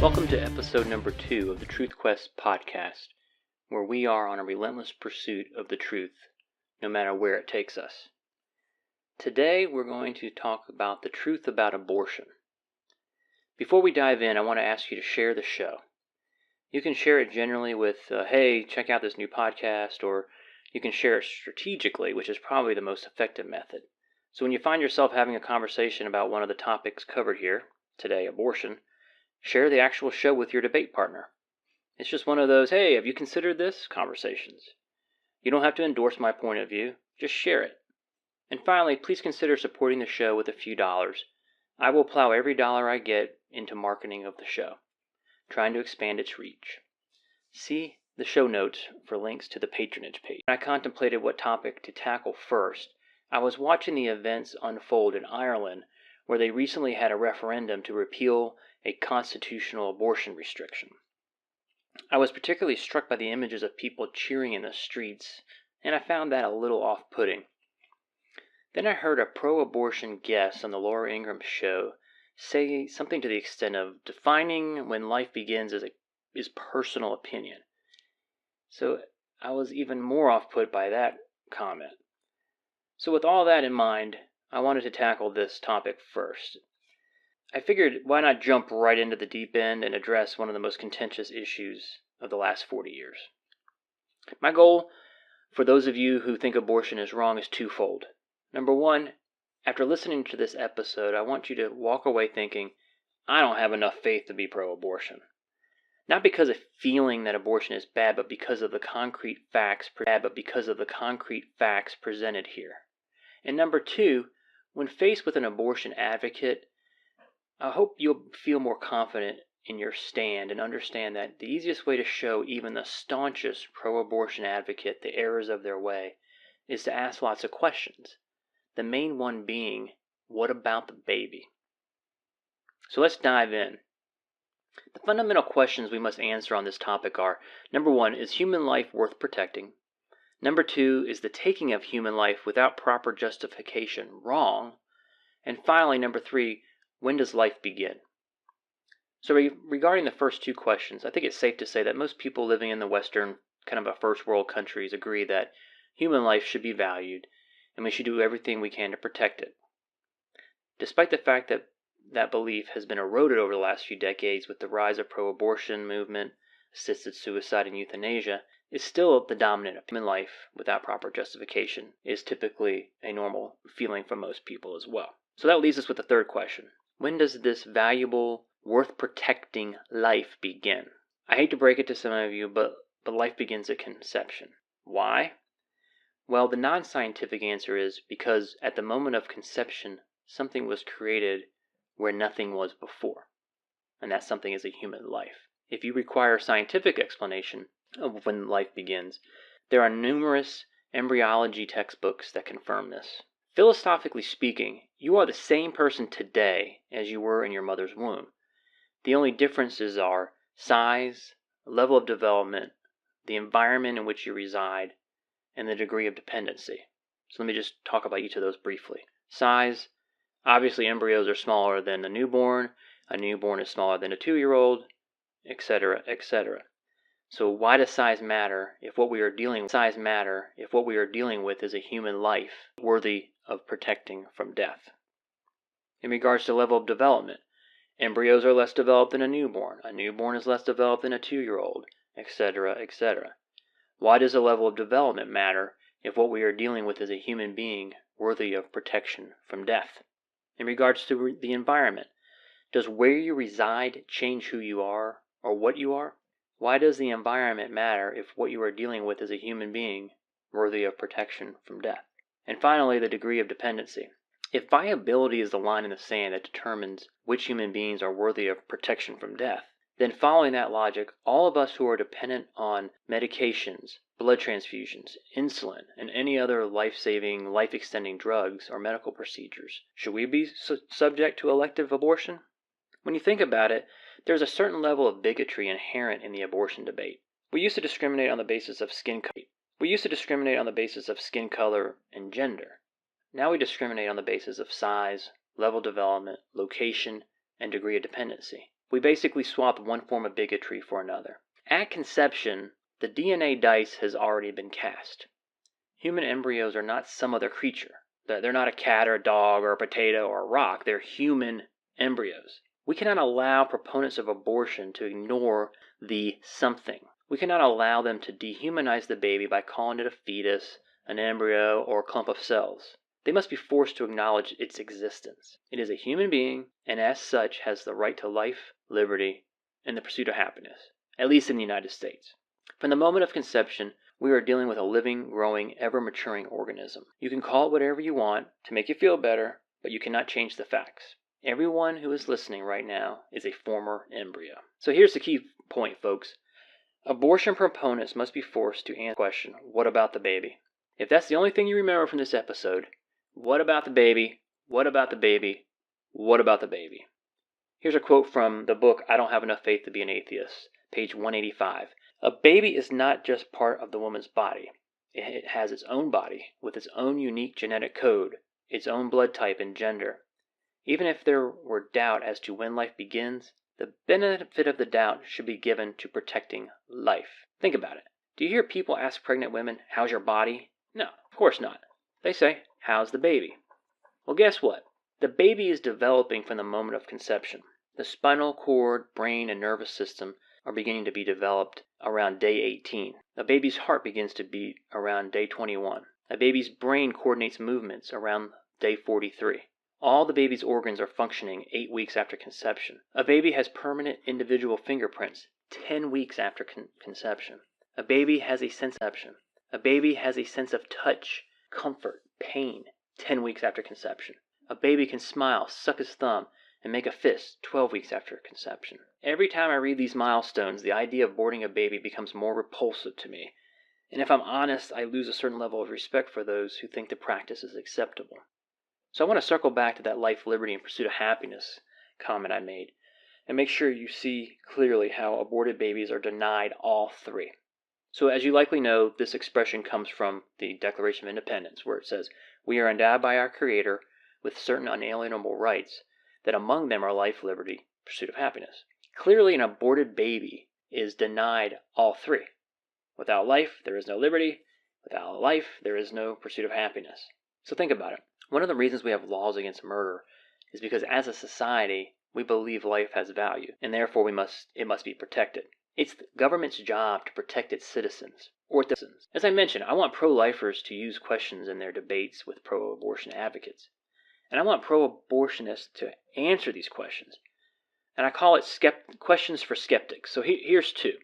Welcome to episode number 2 of the Truth Quest podcast, where we are on a relentless pursuit of the truth, no matter where it takes us. Today, we're going to talk about the truth about abortion. Before we dive in, I want to ask you to share the show. You can share it generally with, hey, check out this new podcast, or you can share it strategically, which is probably the most effective method. So when you find yourself having a conversation about one of the topics covered here, today, abortion, share the actual show with your debate partner. It's just one of those, hey, have you considered this conversations. You don't have to endorse my point of view, just share it. And finally, please consider supporting the show with a few dollars. I will plow every dollar I get into marketing of the show, trying to expand its reach. See the show notes for links to the patronage page. When I contemplated what topic to tackle first, I was watching the events unfold in Ireland, where they recently had a referendum to repeal a constitutional abortion restriction. I was particularly struck by the images of people cheering in the streets, and I found that a little off-putting. Then I heard a pro-abortion guest on the Laura Ingraham show say something to the extent of defining when life begins is personal opinion. So I was even more off-put by that comment. So with all that in mind, I wanted to tackle this topic first. I figured, why not jump right into the deep end and address one of the most contentious issues of the last 40 years. My goal, for those of you who think abortion is wrong, is twofold. Number one, after listening to this episode, I want you to walk away thinking, I don't have enough faith to be pro-abortion. Not because of feeling that abortion is bad, but because of the concrete facts presented here. And number two, when faced with an abortion advocate, I hope you'll feel more confident in your stand and understand that the easiest way to show even the staunchest pro-abortion advocate the errors of their way is to ask lots of questions. The main one being, what about the baby? So let's dive in. The fundamental questions we must answer on this topic are, number one, is human life worth protecting? Number two, is the taking of human life without proper justification wrong? And finally, number three, when does life begin? So regarding the first two questions, I think it's safe to say that most people living in the Western, kind of a first world countries agree that human life should be valued and we should do everything we can to protect it. Despite the fact that that belief has been eroded over the last few decades with the rise of pro-abortion movement, assisted suicide, and euthanasia, is still the dominant human life without proper justification is typically a normal feeling for most people as well. So that leaves us with the third question. When does this valuable, worth protecting life begin? I hate to break it to some of you, but life begins at conception. Why? Well, the non-scientific answer is because at the moment of conception, something was created where nothing was before. And that something is a human life. If you require a scientific explanation of when life begins, there are numerous embryology textbooks that confirm this. Philosophically speaking, you are the same person today as you were in your mother's womb. The only differences are size, level of development, the environment in which you reside, and the degree of dependency. So let me just talk about each of those briefly. Size, obviously embryos are smaller than a newborn is smaller than a 2-year-old, etc., etc. So why does size matter if what we are dealing with is a human life worthy of protecting from death? In regards to level of development, embryos are less developed than a newborn is less developed than a 2-year-old, etc., etc. Why does the level of development matter if what we are dealing with is a human being worthy of protection from death? In regards to the environment, does where you reside change who you are or what you are? Why does the environment matter if what you are dealing with is a human being worthy of protection from death? And finally, the degree of dependency. If viability is the line in the sand that determines which human beings are worthy of protection from death, then following that logic, all of us who are dependent on medications, blood transfusions, insulin, and any other life-saving, life-extending drugs or medical procedures, should we be subject to elective abortion? When you think about it, there's a certain level of bigotry inherent in the abortion debate. We used to discriminate on the basis of skin color and gender. Now we discriminate on the basis of size, level of development, location, and degree of dependency. We basically swapped one form of bigotry for another. At conception, the DNA dice has already been cast. Human embryos are not some other creature. They're not a cat or a dog or a potato or a rock. They're human embryos. We cannot allow proponents of abortion to ignore the something. We cannot allow them to dehumanize the baby by calling it a fetus, an embryo, or a clump of cells. They must be forced to acknowledge its existence. It is a human being, and as such has the right to life, liberty, and the pursuit of happiness, at least in the United States. From the moment of conception, we are dealing with a living, growing, ever-maturing organism. You can call it whatever you want to make you feel better, but you cannot change the facts. Everyone who is listening right now is a former embryo. So here's the key point, folks. Abortion proponents must be forced to answer the question, what about the baby? If that's the only thing you remember from this episode, what about the baby? What about the baby? What about the baby? Here's a quote from the book I Don't Have Enough Faith to Be an Atheist, page 185. A baby is not just part of the woman's body. It has its own body, with its own unique genetic code, its own blood type and gender. Even if there were doubt as to when life begins, the benefit of the doubt should be given to protecting life. Think about it. Do you hear people ask pregnant women, how's your body? No, of course not. They say, how's the baby? Well, guess what? The baby is developing from the moment of conception. The spinal cord, brain, and nervous system are beginning to be developed around day 18. A baby's heart begins to beat around day 21. A baby's brain coordinates movements around day 43. All the baby's organs are functioning 8 weeks after conception. A baby has permanent individual fingerprints 10 weeks after conception. A baby has a sense of perception. A baby has a sense of touch, comfort, pain 10 weeks after conception. A baby can smile, suck his thumb, and make a fist 12 weeks after conception. Every time I read these milestones, the idea of aborting a baby becomes more repulsive to me. And if I'm honest, I lose a certain level of respect for those who think the practice is acceptable. So I want to circle back to that life, liberty, and pursuit of happiness comment I made, and make sure you see clearly how aborted babies are denied all three. So as you likely know, this expression comes from the Declaration of Independence, where it says, "We are endowed by our Creator with certain unalienable rights, that among them are life, liberty, pursuit of happiness." Clearly, an aborted baby is denied all three. Without life, there is no liberty. Without life, there is no pursuit of happiness. So think about it. One of the reasons we have laws against murder is because as a society, we believe life has value, and therefore it must be protected. It's the government's job to protect its citizens, or citizens. As I mentioned, I want pro-lifers to use questions in their debates with pro-abortion advocates. And I want pro-abortionists to answer these questions. And I call it questions for skeptics. So here's two.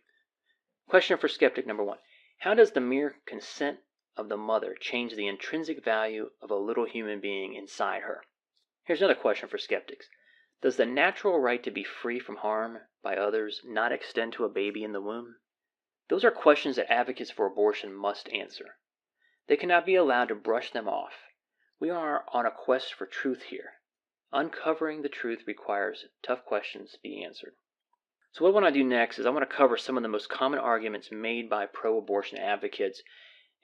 Question for skeptic number one. How does the mere consent of the mother change the intrinsic value of a little human being inside her? Here's another question for skeptics. Does the natural right to be free from harm by others not extend to a baby in the womb? Those are questions that advocates for abortion must answer. They cannot be allowed to brush them off. We are on a quest for truth here. Uncovering the truth requires tough questions to be answered. So what I want to do next is I want to cover some of the most common arguments made by pro-abortion advocates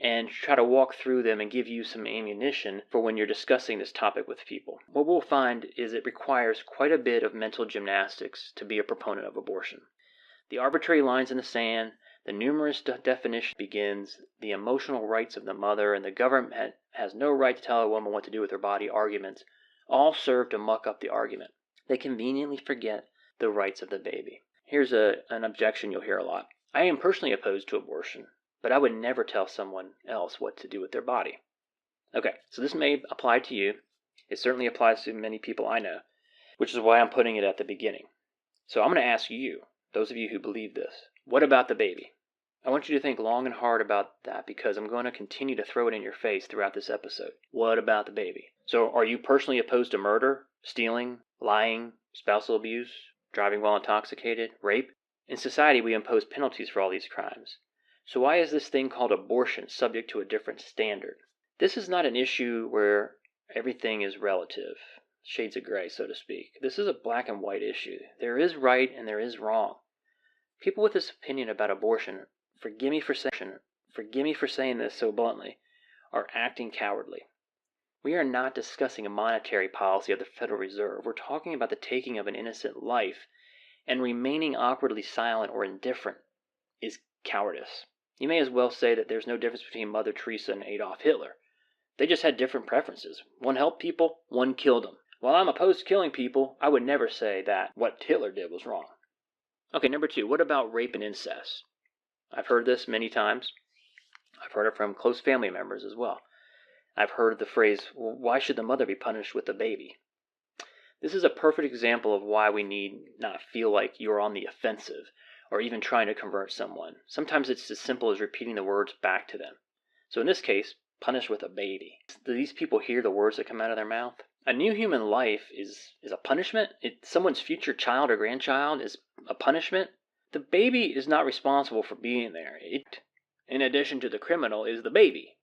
and try to walk through them and give you some ammunition for when you're discussing this topic with people. What we'll find is it requires quite a bit of mental gymnastics to be a proponent of abortion. The arbitrary lines in the sand, the numerous definition begins, the emotional rights of the mother, and the government has no right to tell a woman what to do with her body arguments all serve to muck up the argument. They conveniently forget the rights of the baby. Here's an objection you'll hear a lot. I am personally opposed to abortion, but I would never tell someone else what to do with their body. Okay, so this may apply to you. It certainly applies to many people I know, which is why I'm putting it at the beginning. So I'm going to ask you, those of you who believe this, what about the baby? I want you to think long and hard about that because I'm going to continue to throw it in your face throughout this episode. What about the baby? So are you personally opposed to murder, stealing, lying, spousal abuse, driving while intoxicated, rape? In society, we impose penalties for all these crimes. So why is this thing called abortion subject to a different standard? This is not an issue where everything is relative, shades of gray, so to speak. This is a black and white issue. There is right and there is wrong. People with this opinion about abortion, forgive me for saying this so bluntly, are acting cowardly. We are not discussing a monetary policy of the Federal Reserve. We're talking about the taking of an innocent life and remaining awkwardly silent or indifferent is cowardice. You may as well say that there's no difference between Mother Teresa and Adolf Hitler. They just had different preferences. One helped people, one killed them. While I'm opposed to killing people, I would never say that what Hitler did was wrong. Okay, number 2, what about rape and incest? I've heard this many times. I've heard it from close family members as well. I've heard the phrase, well, why should the mother be punished with the baby? This is a perfect example of why we need not feel like you're on the offensive or even trying to convert someone. Sometimes it's as simple as repeating the words back to them. So in this case, punish with a baby. Do these people hear the words that come out of their mouth? A new human life is a punishment? Someone's future child or grandchild is a punishment? The baby is not responsible for being there. It, in addition to the criminal, is the baby.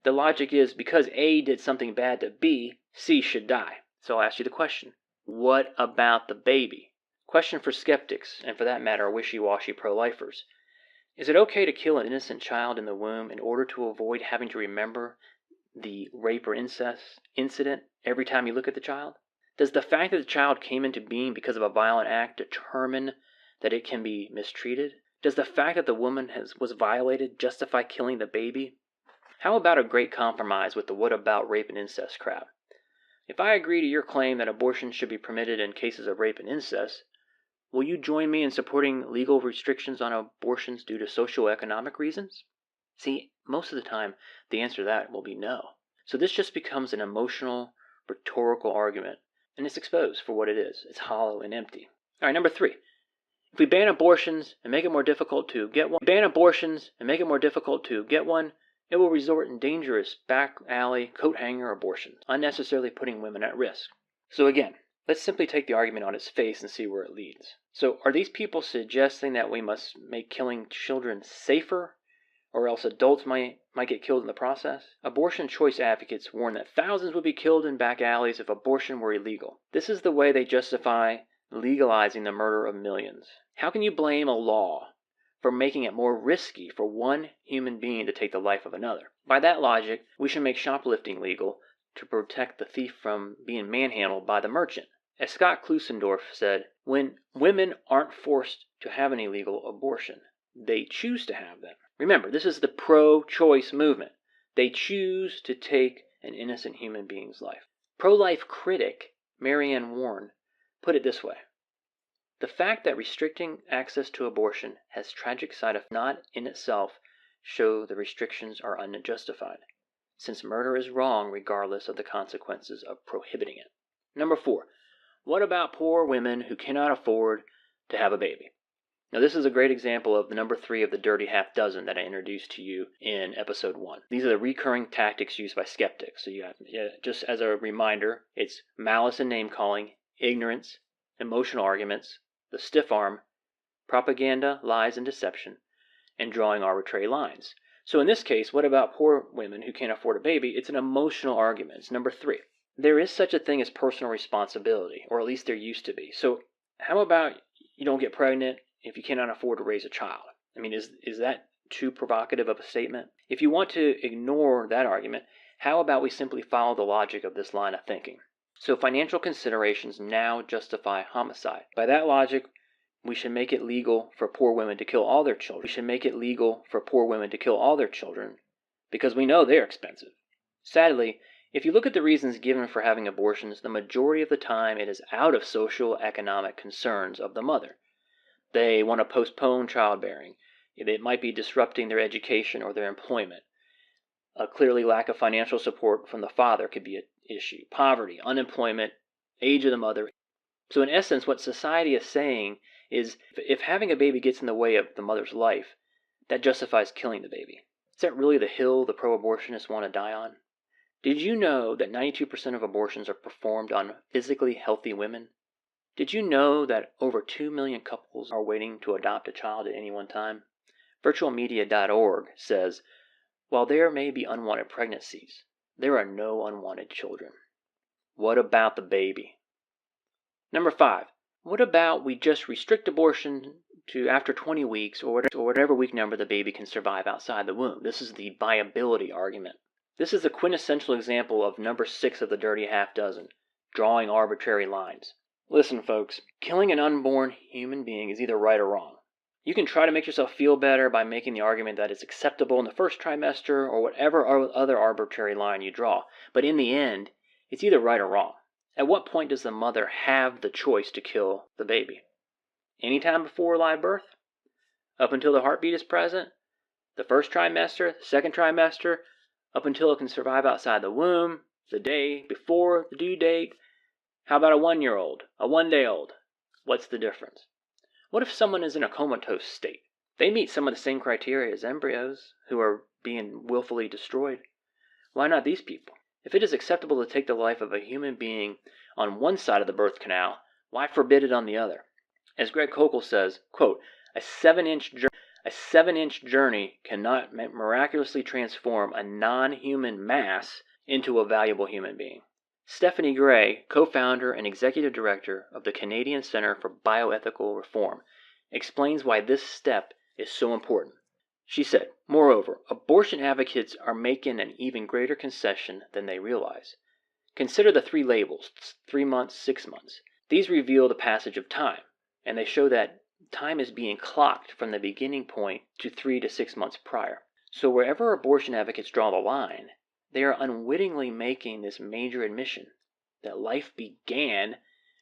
The logic is because A did something bad to B, C should die. So I'll ask you the question, what about the baby? Question for skeptics, and for that matter, wishy-washy pro-lifers. Is it okay to kill an innocent child in the womb in order to avoid having to remember the rape or incest incident every time you look at the child? Does the fact that the child came into being because of a violent act determine that it can be mistreated? Does the fact that the woman was violated justify killing the baby? How about a great compromise with the what about rape and incest crowd? If I agree to your claim that abortion should be permitted in cases of rape and incest, will you join me in supporting legal restrictions on abortions due to socioeconomic reasons? See, most of the time, the answer to that will be no. So this just becomes an emotional, rhetorical argument, and it's exposed for what it is. It's hollow and empty. All right, number 3. If we ban abortions and make it more difficult to get one, it will result in dangerous back alley, coat hanger abortions, unnecessarily putting women at risk. So again, let's simply take the argument on its face and see where it leads. So are these people suggesting that we must make killing children safer, or else adults might get killed in the process? Abortion choice advocates warn that thousands would be killed in back alleys if abortion were illegal. This is the way they justify legalizing the murder of millions. How can you blame a law for making it more risky for one human being to take the life of another? By that logic, we should make shoplifting legal to protect the thief from being manhandled by the merchant. As Scott Klusendorf said, when women aren't forced to have an illegal abortion, they choose to have them. Remember, this is the pro-choice movement. They choose to take an innocent human being's life. Pro-life critic Marianne Warren put it this way: the fact that restricting access to abortion has tragic side effects not in itself show the restrictions are unjustified, since murder is wrong regardless of the consequences of prohibiting it. Number 4, what about poor women who cannot afford to have a baby? Now this is a great example of the number 3 of the dirty half dozen that I introduced to you in episode 1. These are the recurring tactics used by skeptics. So you have, just as a reminder, it's malice and name calling, ignorance, emotional arguments, the stiff arm, propaganda, lies and deception, and drawing arbitrary lines. So in this case, what about poor women who can't afford a baby? It's an emotional argument. It's number 3. There is such a thing as personal responsibility, or at least there used to be. So how about you don't get pregnant if you cannot afford to raise a child? I mean, is that too provocative of a statement? If you want to ignore that argument, how about we simply follow the logic of this line of thinking? So financial considerations now justify homicide. By that logic, we should make it legal for poor women to kill all their children. Because we know they're expensive. Sadly, if you look at the reasons given for having abortions, the majority of the time it is out of social economic concerns of the mother. They want to postpone childbearing. It might be disrupting their education or their employment. A clearly lack of financial support from the father could be an issue. Poverty, unemployment, age of the mother. So in essence, what society is saying is if having a baby gets in the way of the mother's life, that justifies killing the baby. Is that really the hill the pro-abortionists want to die on? Did you know that 92% of abortions are performed on physically healthy women? Did you know that over 2 million couples are waiting to adopt a child at any one time? Virtualmedia.org says, while there may be unwanted pregnancies, there are no unwanted children. What about the baby? Number 5, what about we just restrict abortion to after 20 weeks or whatever week number the baby can survive outside the womb? This is the viability argument. This is the quintessential example of number 6 of the dirty half dozen, drawing arbitrary lines. Listen, folks, killing an unborn human being is either right or wrong. You can try to make yourself feel better by making the argument that it's acceptable in the first trimester or whatever other arbitrary line you draw, but in the end, it's either right or wrong. At what point does the mother have the choice to kill the baby? Anytime before live birth? Up until the heartbeat is present? The first trimester? The second trimester? Up until it can survive outside the womb? The day before the due date? How about a 1-year-old? A 1-day-old? What's the difference? What if someone is in a comatose state? They meet some of the same criteria as embryos who are being willfully destroyed. Why not these people? If it is acceptable to take the life of a human being on one side of the birth canal, why forbid it on the other? As Greg Koukl says, quote, a 7-inch journey cannot miraculously transform a non-human mass into a valuable human being. Stephanie Gray, co-founder and executive director of the Canadian Centre for Bioethical Reform, explains why this step is so important. She said, moreover, abortion advocates are making an even greater concession than they realize. Consider the 3 labels, 3 months, 6 months. These reveal the passage of time, and they show that time is being clocked from the beginning point to 3 to 6 months prior. So wherever abortion advocates draw the line, they are unwittingly making this major admission that life began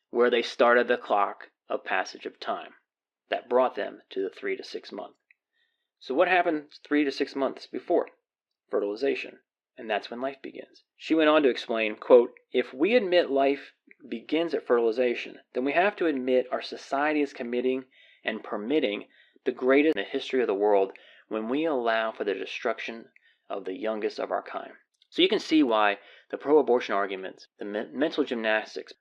where they started the clock of passage of time that brought them to the 3 to 6 months. So what happens 3 to 6 months before? Fertilization. And that's when life begins. She went on to explain, quote, if we admit life begins at fertilization, then we have to admit our society is committing and permitting the greatest in the history of the world when we allow for the destruction of the youngest of our kind. So you can see why the pro-abortion arguments, the mental gymnastics,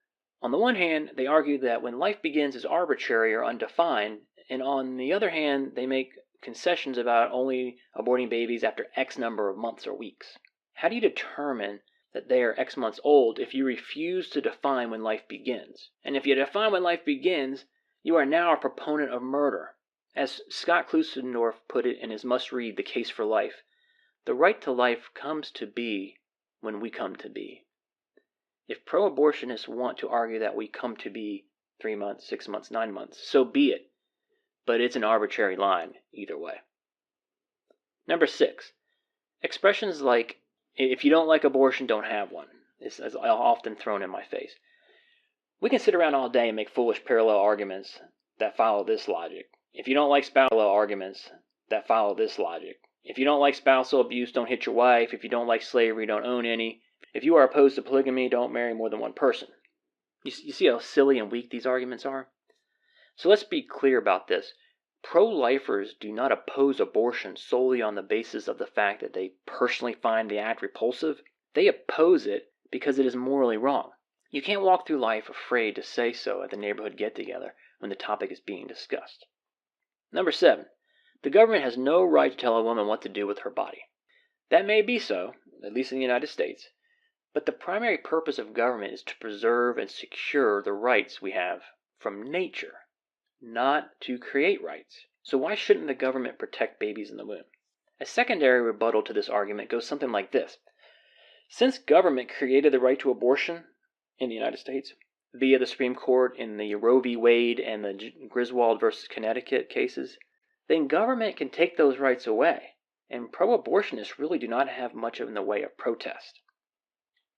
on the one hand, they argue that when life begins is arbitrary or undefined, and on the other hand, they make concessions about only aborting babies after X number of months or weeks. How do you determine that they are X months old if you refuse to define when life begins? And if you define when life begins, you are now a proponent of murder. As Scott Klusendorf put it in his must-read The Case for Life, the right to life comes to be when we come to be. If pro-abortionists want to argue that we come to be 3 months, 6 months, 9 months, so be it. But it's an arbitrary line either way. Number 6, expressions like, if you don't like abortion, don't have one, is often thrown in my face. We can sit around all day and make foolish parallel arguments that follow this logic. If you don't like spousal arguments that follow this logic. If you don't like spousal abuse, don't hit your wife. If you don't like slavery, don't own any. If you are opposed to polygamy, don't marry more than one person. You see how silly and weak these arguments are? So let's be clear about this. Pro-lifers do not oppose abortion solely on the basis of the fact that they personally find the act repulsive. They oppose it because it is morally wrong. You can't walk through life afraid to say so at the neighborhood get-together when the topic is being discussed. Number 7, the government has no right to tell a woman what to do with her body. That may be so, at least in the United States, but the primary purpose of government is to preserve and secure the rights we have from nature, not to create rights. So why shouldn't the government protect babies in the womb? A secondary rebuttal to this argument goes something like this. Since government created the right to abortion in the United States via the Supreme Court in the Roe v. Wade and the Griswold versus Connecticut cases, then government can take those rights away, and pro-abortionists really do not have much in the way of protest.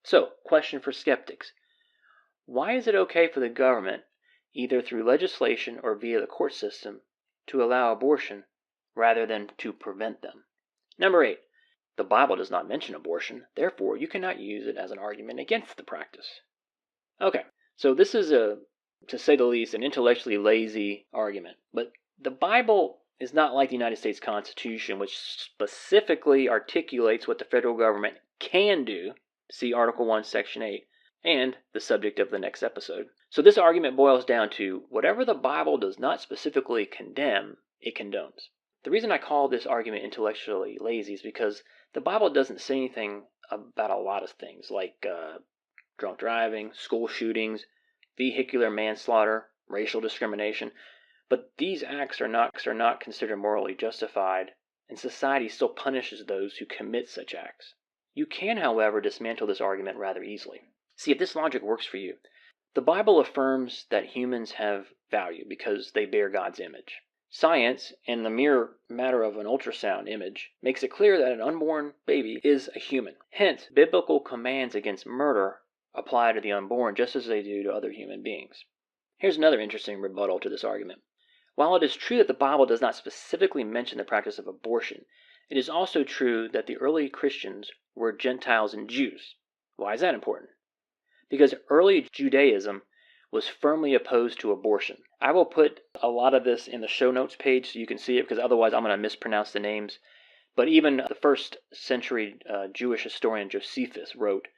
So, question for skeptics. Why is it okay for the government, either through legislation or via the court system, to allow abortion rather than to prevent them? Number 8, the Bible does not mention abortion, therefore you cannot use it as an argument against the practice. Okay, so this is to say the least, an intellectually lazy argument, but the Bible is not like the United States Constitution, which specifically articulates what the federal government can do. See Article 1, Section 8, and the subject of the next episode. So this argument boils down to whatever the Bible does not specifically condemn, it condones. The reason I call this argument intellectually lazy is because the Bible doesn't say anything about a lot of things like drunk driving, school shootings, vehicular manslaughter, racial discrimination. But these acts are not considered morally justified, and society still punishes those who commit such acts. You can, however, dismantle this argument rather easily. See, if this logic works for you, The Bible affirms that humans have value because they bear God's image. Science, and the mere matter of an ultrasound image, makes it clear that an unborn baby is a human. Hence, biblical commands against murder apply to the unborn just as they do to other human beings. Here's another interesting rebuttal to this argument. While it is true that the Bible does not specifically mention the practice of abortion, it is also true that the early Christians were Gentiles and Jews. Why is that important? Because early Judaism was firmly opposed to abortion. I will put a lot of this in the show notes page so you can see it, because otherwise I'm going to mispronounce the names. But even the first century Jewish historian Josephus wrote,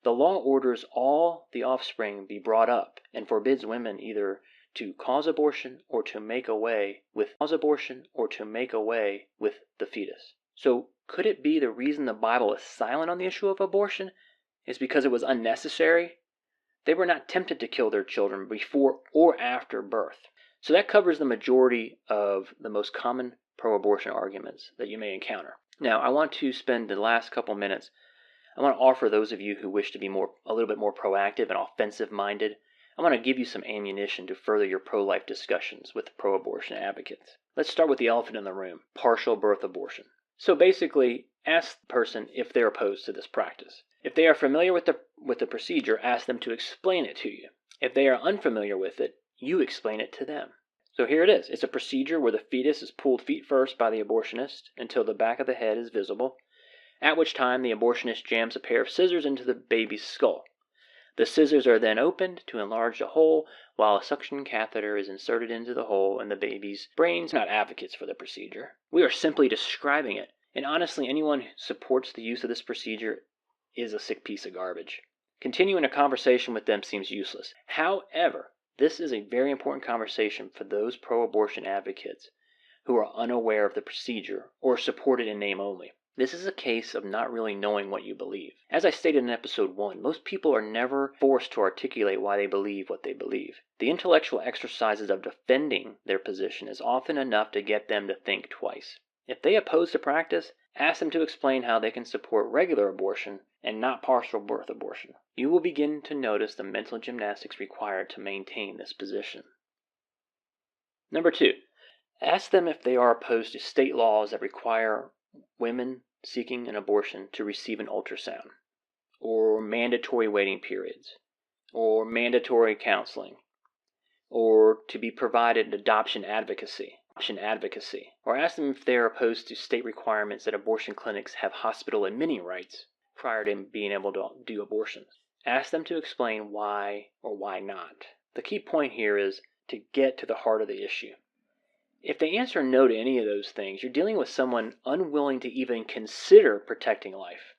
"The law orders all the offspring be brought up and forbids women either to cause abortion or to make away with the fetus." So could it be the reason the Bible is silent on the issue of abortion is because it was unnecessary? They were not tempted to kill their children before or after birth. So that covers the majority of the most common pro-abortion arguments that you may encounter. Now, I want to spend the last couple minutes, I want to offer those of you who wish to be a little bit more proactive and offensive-minded, I want to give you some ammunition to further your pro-life discussions with pro-abortion advocates. Let's start with the elephant in the room, partial birth abortion. So basically, ask the person if they're opposed to this practice. If they are familiar with the procedure, ask them to explain it to you. If they are unfamiliar with it, you explain it to them. So here it is. It's a procedure where the fetus is pulled feet first by the abortionist until the back of the head is visible, at which time the abortionist jams a pair of scissors into the baby's skull. The scissors are then opened to enlarge the hole, while a suction catheter is inserted into the hole and the baby's brains. We're not advocates for the procedure. We are simply describing it. And honestly, anyone who supports the use of this procedure is a sick piece of garbage. Continuing a conversation with them seems useless. However, this is a very important conversation for those pro-abortion advocates who are unaware of the procedure or support it in name only. This is a case of not really knowing what you believe. As I stated in episode 1, most people are never forced to articulate why they believe what they believe. The intellectual exercises of defending their position is often enough to get them to think twice. If they oppose the practice, ask them to explain how they can support regular abortion and not partial birth abortion. You will begin to notice the mental gymnastics required to maintain this position. Number 2, ask them if they are opposed to state laws that require women seeking an abortion to receive an ultrasound, or mandatory waiting periods, or mandatory counseling, or to be provided adoption advocacy, or ask them if they are opposed to state requirements that abortion clinics have hospital admitting rights prior to being able to do abortions. Ask them to explain why or why not. The key point here is to get to the heart of the issue. If they answer no to any of those things, you're dealing with someone unwilling to even consider protecting life.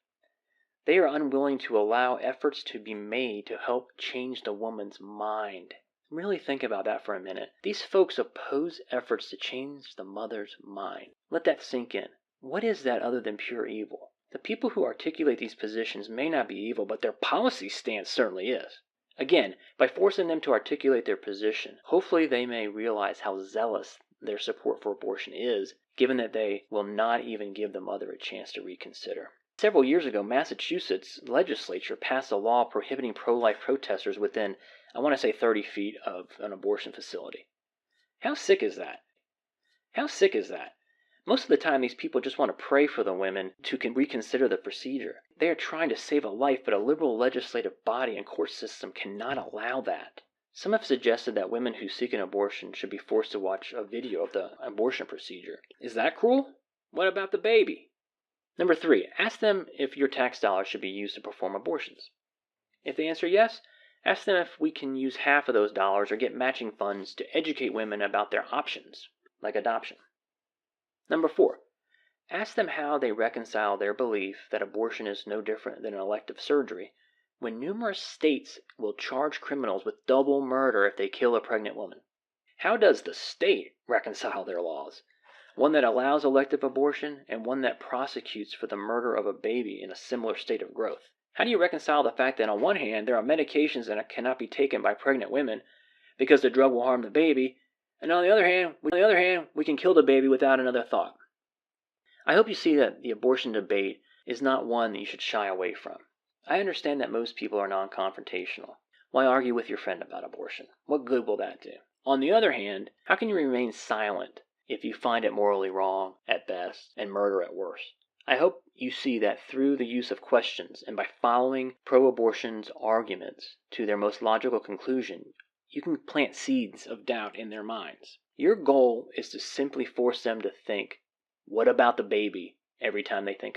They are unwilling to allow efforts to be made to help change the woman's mind. Really think about that for a minute. These folks oppose efforts to change the mother's mind. Let that sink in. What is that other than pure evil? The people who articulate these positions may not be evil, but their policy stance certainly is. Again, by forcing them to articulate their position, hopefully they may realize how zealous their support for abortion is, given that they will not even give the mother a chance to reconsider. Several years ago, Massachusetts legislature passed a law prohibiting pro-life protesters within, I want to say, 30 feet of an abortion facility. How sick is that? How sick is that? Most of the time, these people just want to pray for the women to reconsider the procedure. They are trying to save a life, but a liberal legislative body and court system cannot allow that. Some have suggested that women who seek an abortion should be forced to watch a video of the abortion procedure. Is that cruel? What about the baby? Number 3, ask them if your tax dollars should be used to perform abortions. If they answer yes, ask them if we can use half of those dollars or get matching funds to educate women about their options, like adoption. Number 4, ask them how they reconcile their belief that abortion is no different than an elective surgery when numerous states will charge criminals with double murder if they kill a pregnant woman. How does the state reconcile their laws? One that allows elective abortion and one that prosecutes for the murder of a baby in a similar state of growth. How do you reconcile the fact that on one hand there are medications that cannot be taken by pregnant women because the drug will harm the baby, and on the other hand, we can kill the baby without another thought? I hope you see that the abortion debate is not one that you should shy away from. I understand that most people are non-confrontational. Why argue with your friend about abortion? What good will that do? On the other hand, how can you remain silent if you find it morally wrong at best and murder at worst? I hope you see that through the use of questions and by following pro-abortion's arguments to their most logical conclusion, you can plant seeds of doubt in their minds. Your goal is to simply force them to think, what about the baby, every time they think